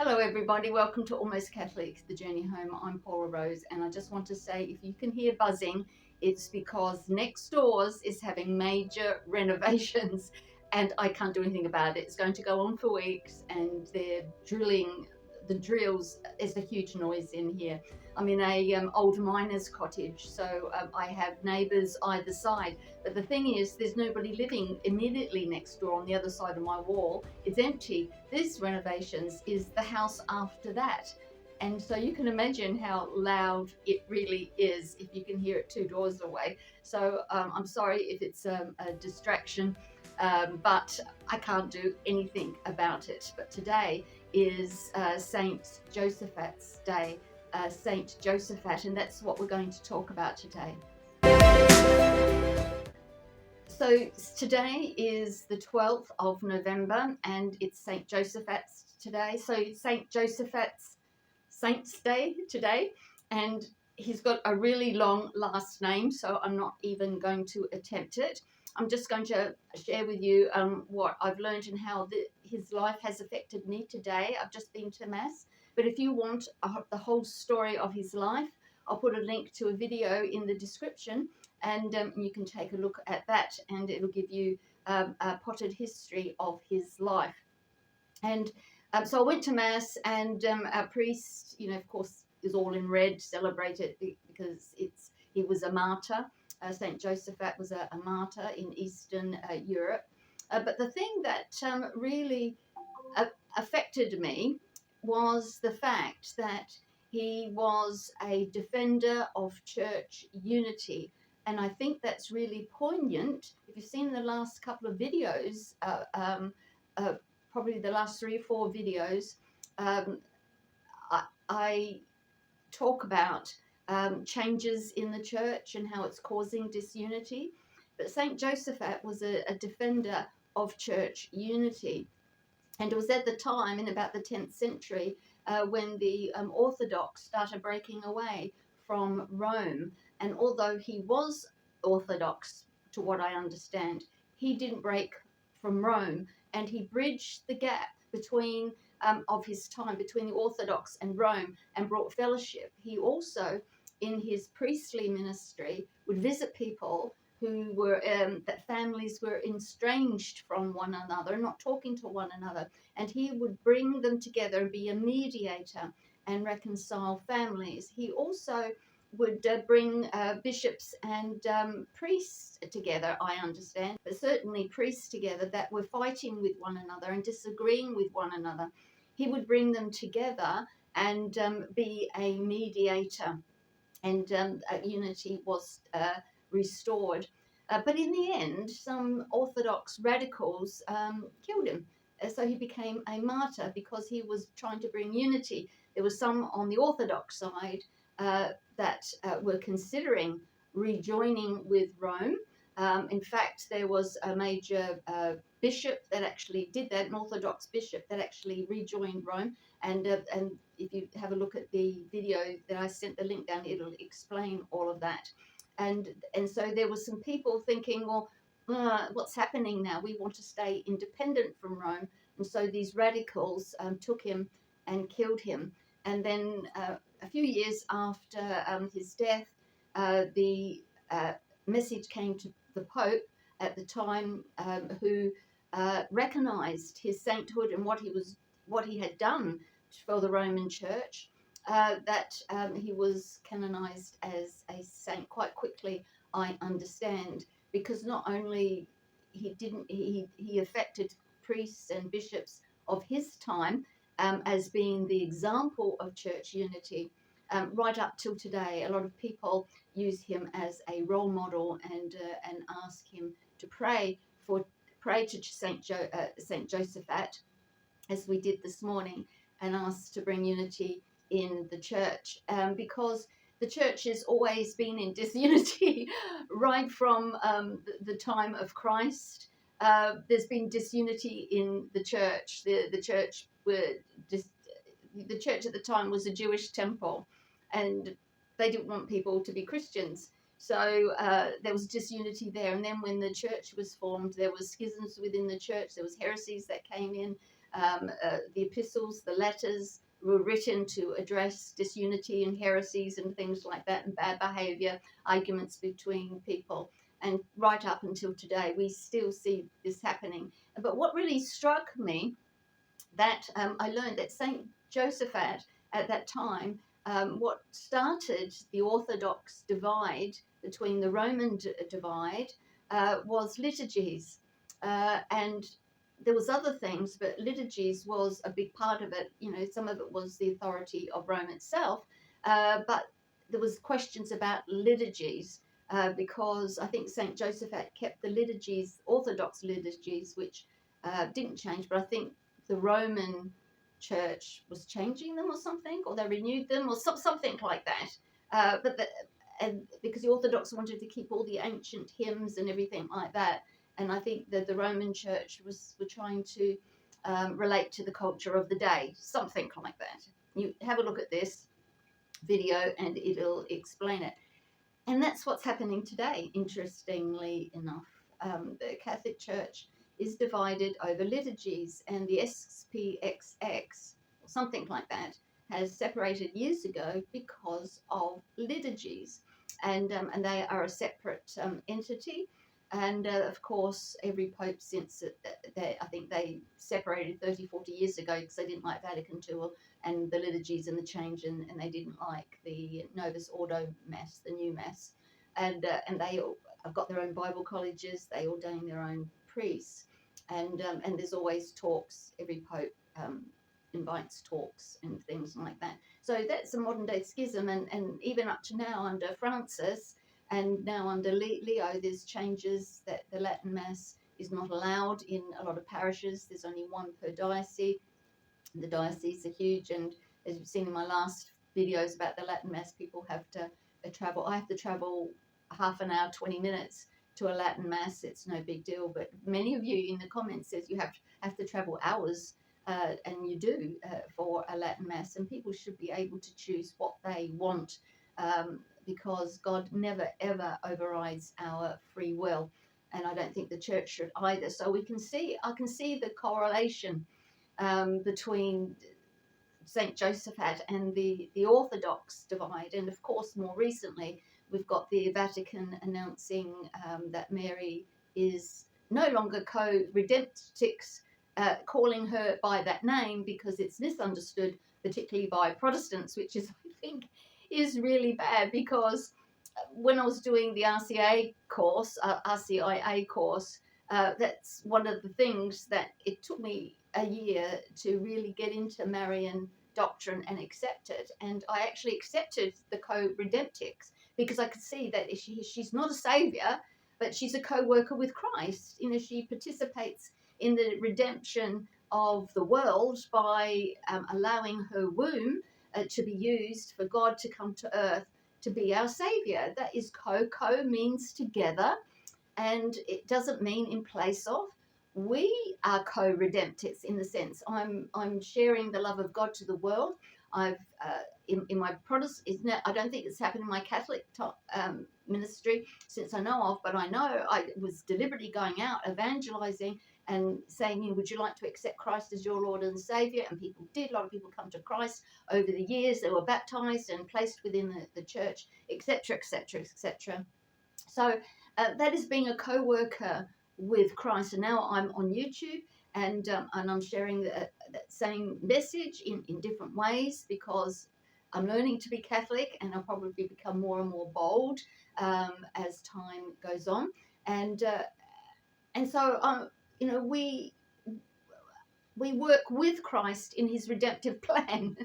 Hello everybody, welcome to Almost Catholic, the journey home. I'm Paula Rose, and I just want to say if you can hear buzzing, it's because next doors is having major renovations and I can't do anything about it. It's going to go on for weeks and they're drilling the drills. There's a huge noise in here. I'm in a old miner's cottage, so I have neighbours either side. But the thing is, there's nobody living immediately next door on the other side of my wall. It's empty. This renovations is the house after that. And so you can imagine how loud it really is if you can hear it two doors away. So I'm sorry if it's a distraction, but I can't do anything about it. But today is Saint Josaphat's day. Saint Josaphat, and that's what we're going to talk about today. So today is the 12th of November and it's Saint Josaphat's today. So Saint Josaphat's Saint's Day today, and he's got a really long last name, so I'm not even going to attempt it. I'm just going to share with you what I've learned and how his life has affected me today. I've just been to Mass. But if you want the whole story of his life, I'll put a link to a video in the description, and you can take a look at that, and it'll give you a potted history of his life. And so I went to Mass, and our priest, of course, is all in red, celebrated because he was a martyr. Saint Josaphat was a martyr in Eastern Europe. But the thing that really affected me was the fact that he was a defender of church unity. And I think that's really poignant. If you've seen the last couple of videos, probably the last 3 or 4 videos, I talk about changes in the church and how it's causing disunity. But Saint Josaphat was a defender of church unity. And it was at the time, in about the 10th century, when the Orthodox started breaking away from Rome. And although he was Orthodox, to what I understand, he didn't break from Rome, and he bridged the gap between of his time between the Orthodox and Rome and brought fellowship. He also, in his priestly ministry, would visit people who were that families were estranged from one another, not talking to one another, and he would bring them together and be a mediator and reconcile families. He also would bring bishops and priests together, I understand, but certainly priests together that were fighting with one another and disagreeing with one another. He would bring them together and be a mediator, and unity was restored. But in the end, some Orthodox radicals killed him. So he became a martyr because he was trying to bring unity. There were some on the Orthodox side that were considering rejoining with Rome. In fact, there was a major bishop that actually did that, an Orthodox bishop that actually rejoined Rome. And if you have a look at the video that I sent the link down, it'll explain all of that. And so there were some people thinking, well, what's happening now? We want to stay independent from Rome. And so these radicals took him and killed him. And then a few years after his death, the message came to the Pope at the time, who recognized his sainthood and what he had done for the Roman Church, that he was canonized as a saint quite quickly, I understand, because not only he affected priests and bishops of his time as being the example of church unity. Right up till today, a lot of people use him as a role model and ask him to pray to Saint Josaphat, as we did this morning, and ask to bring unity in the church, because the church has always been in disunity right from the time of Christ. There's been disunity in the church. The church at the time was a Jewish temple, and they didn't want people to be Christians. So there was disunity there. And then when the church was formed, there was schisms within the church. There was heresies that came in. The epistles, the letters were written to address disunity and heresies and things like that, and bad behavior, arguments between people. And right up until today, we still see this happening. But what really struck me, that I learned that Saint Josaphat at that time, what started the Orthodox divide between the Roman divide was liturgies, and there was other things, but liturgies was a big part of it. You know, some of it was the authority of Rome itself, but there was questions about liturgies. Because I think Saint Josaphat kept the liturgies, Orthodox liturgies, which didn't change, but I think the Roman Church was changing them or something, or they renewed them or something like that. And because the Orthodox wanted to keep all the ancient hymns and everything like that, and I think that the Roman Church were trying to relate to the culture of the day, something like that. You have a look at this video and it'll explain it. And that's what's happening today, interestingly enough. The Catholic Church is divided over liturgies, and the SPXX, or something like that, has separated years ago because of liturgies. And they are a separate entity. And of course, every pope since I think they separated 30, 40 years ago because they didn't like Vatican II and the liturgies and the change, and they didn't like the Novus Ordo Mass, the new Mass. And they all have got their own Bible colleges, they ordain their own priests. And there's always talks, every pope invites talks and things like that. So that's a modern day schism, and even up to now under Francis, and now under Leo, there's changes that the Latin Mass is not allowed in a lot of parishes. There's only one per diocese. The dioceses are huge, and as you've seen in my last videos about the Latin Mass, people have to travel. I have to travel half an hour, 20 minutes to a Latin Mass. It's no big deal, but many of you in the comments says you have to travel hours, and you do for a Latin Mass, and people should be able to choose what they want, because God never ever overrides our free will, and I don't think the church should either. So I can see the correlation between Saint Josaphat and the Orthodox divide. And of course, more recently, we've got the Vatican announcing that Mary is no longer co-redemptrix, calling her by that name because it's misunderstood, particularly by Protestants, which is, I think, is really bad. Because when I was doing the RCIA course, that's one of the things that it took me a year to really get into Marian doctrine and accept it. And I actually accepted the co-redemptrix because I could see that she's not a saviour, but she's a co-worker with Christ. You know, she participates in the redemption of the world by allowing her womb to be used for God to come to earth to be our saviour. That is co means together, and it doesn't mean in place of. We are co-redemptors in the sense I'm sharing the love of God to the world. I've in my Protestant, I don't think it's happened in my Catholic ministry since I know of, but I know I was deliberately going out evangelizing and saying, you know, would you like to accept Christ as your Lord and Savior? And people did. A lot of people come to Christ over the years. They were baptized and placed within the church, etc., etc., etc. So that is being a co-worker with Christ. And now I'm on YouTube, and I'm sharing that same message in different ways, because I'm learning to be Catholic, and I'll probably become more and more bold as time goes on. And so you know, we work with Christ in his redemptive plan.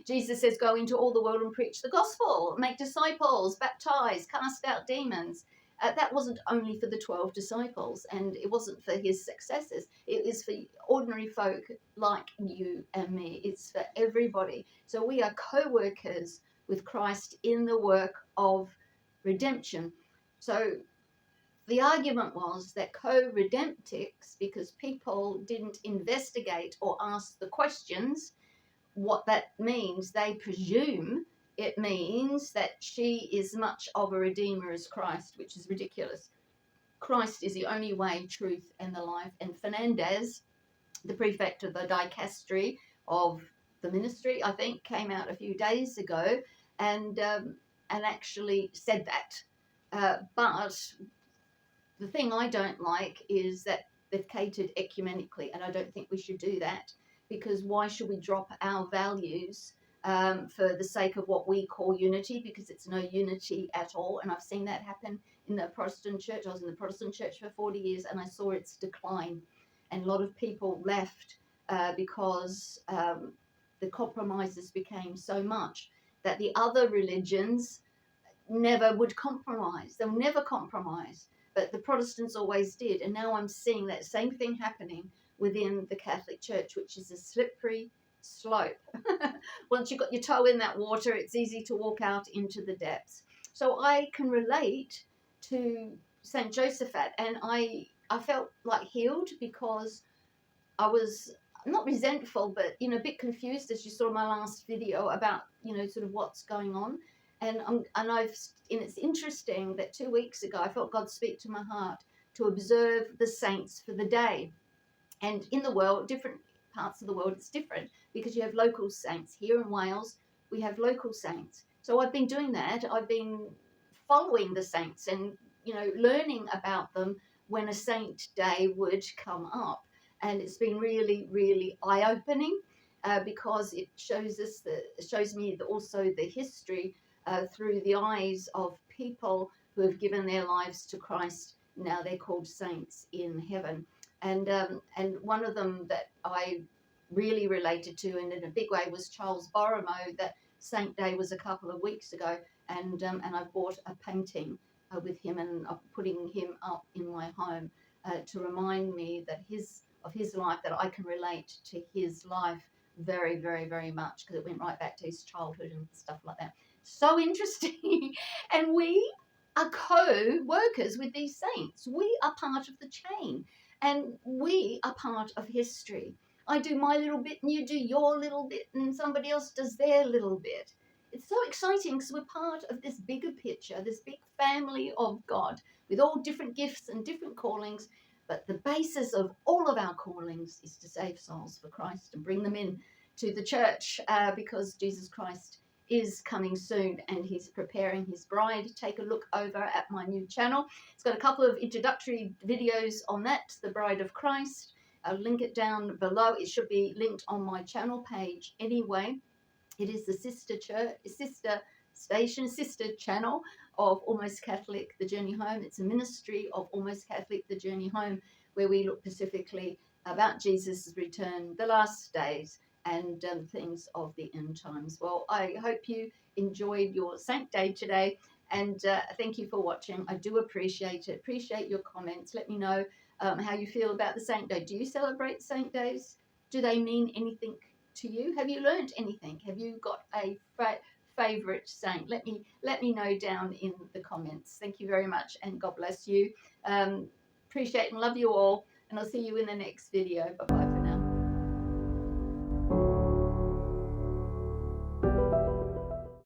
Jesus says, go into all the world and preach the gospel, make disciples, baptize, cast out demons. That wasn't only for the 12 disciples, and it wasn't for his successors. It is for ordinary folk like you and me. It's for everybody. So we are co-workers with Christ in the work of redemption. So the argument was that co-redemptrix, because people didn't investigate or ask the questions, what that means, they presume it means that she is much of a redeemer as Christ, which is ridiculous. Christ is the only way, truth, and the life. And Fernandez the prefect of the dicastery of the ministry, I think, came out a few days ago and actually said that. But the thing I don't like is that they've catered ecumenically, and I don't think we should do that, because why should we drop our values for the sake of what we call unity, because it's no unity at all. And I've seen that happen in the Protestant church. I was in the Protestant church for 40 years and I saw its decline, and a lot of people left because the compromises became so much that the other religions never would compromise. They'll never compromise, but the Protestants always did. And now I'm seeing that same thing happening within the Catholic Church, which is a slippery slope. Once you've got your toe in that water, it's easy to walk out into the depths. So I can relate to St. Josaphat, and I felt like healed, because I was not resentful, but a bit confused, as you saw in my last video, about sort of what's going on. And it's interesting that 2 weeks ago I felt God speak to my heart to observe the saints for the day. And in the world, different parts of the world, it's different, because you have local saints. Here in Wales, we have local saints. So I've been doing that. I've been following the saints and learning about them when a saint day would come up. And it's been really, really eye-opening, because it shows me also the history through the eyes of people who have given their lives to Christ. Now they're called saints in heaven. And one of them that I really related to, and in a big way, was Charles Borromeo. That Saint Day was a couple of weeks ago, and I bought a painting with him, and I'm putting him up in my home to remind me that of his life, that I can relate to his life very, very, very much, because it went right back to his childhood and stuff like that. So interesting. And we are co-workers with these saints. We are part of the chain, and we are part of history. I do my little bit and you do your little bit, and somebody else does their little bit. It's so exciting, because we're part of this bigger picture, this big family of God, with all different gifts and different callings. But the basis of all of our callings is to save souls for Christ and bring them in to the church, because Jesus Christ is coming soon and he's preparing his bride. Take a look over at my new channel. It's got a couple of introductory videos on that, the Bride of Christ. I'll link it down below. It should be linked on my channel page anyway. It is the sister channel of Almost Catholic, The Journey Home. It's a ministry of Almost Catholic, The Journey Home, where we look specifically about Jesus' return, the last days, and things of the end times. Well, I hope you enjoyed your Saint Day today, and thank you for watching. I do appreciate it. Appreciate your comments. Let me know how you feel about the Saint Day. Do you celebrate Saint Days? Do they mean anything to you? Have you learned anything? Have you got a favorite saint? Let me know down in the comments. Thank you very much, and God bless you. Appreciate and love you all, and I'll see you in the next video. Bye bye.